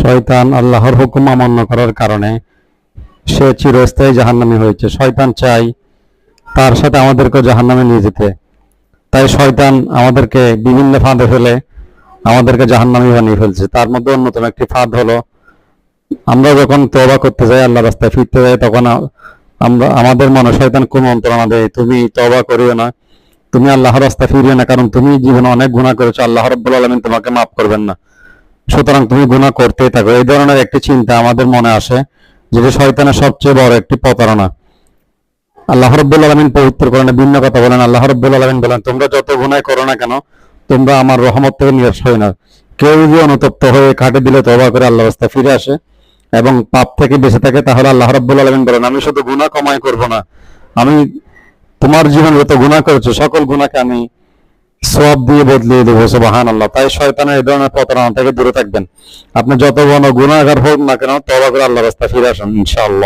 শয়তান আল্লাহর হুকুম অমান্য করার কারণে সে চিরস্থায়ী জাহান্নামী হয়েছে। শয়তান চাই তার সাথে আমাদেরকে জাহান্নামে নিয়ে যেতে। তাই শয়তান আমাদেরকে বিভিন্ন ফাঁদে ফেলে আমাদেরকে জাহান্নামী বানিয়ে ফেলছে। তার মধ্যে অন্যতম একটি ফাঁদ হলো, আমরা যখন তওবা করতে যাই, আল্লাহ রাস্তায় ফিরতে যাই, তখন আমাদের মনে শয়তান কোন মন্ত্রণা দেয়, তুমি তওবা করিও না, তুমি আল্লাহর রাস্তায় ফিরিও না, কারণ তুমি জীবনে অনেক গুনাহ করেছো, আল্লাহ রাব্বুল আলামিন তোমাকে মাফ করবেন না, সুতরাং তুমি গুনাহ করতেই থাকো। এই ধরনের একটি চিন্তা আমাদের মনে আসে, যেটা শয়তানের সবচেয়ে বড় একটি প্রতারণা। আল্লাহ রাব্বুল আলামিন পবিত্র কোরআনে ভিন্ন কথা বলেন। আল্লাহ রাব্বুল আলামিন বলেন, তোমরা যত গুনাহ করো না কেন, তোমরা আমার রহমত থেকে নিরাশ হয় না। কেউ যদি অনুতপ্ত হয়ে খাটে দিলে তওবা করে আল্লাহর রাস্তায় ফিরে আসে এবং পাপ থেকে বেঁচে থাকে, তাহলে আল্লাহ রাব্বুল আলামিন বলেন, আমি শুধু গুনাহ কমাই করব না, আমি তোমার জীবনে যত গুনাহ করেছো সকল গুনাহকে আমি সওয়াব দিয়ে বদলিয়ে দেবো। সুবহানাল্লাহ। তাই শয়তানের এই ধরনের প্রতারণা থেকে দূরে থাকবেন। আপনি যত বড় গুনাহগার হোক না কেন, তওবা করে আল্লাহর রাস্তায় ফিরে আসুন ইনশাআল্লাহ।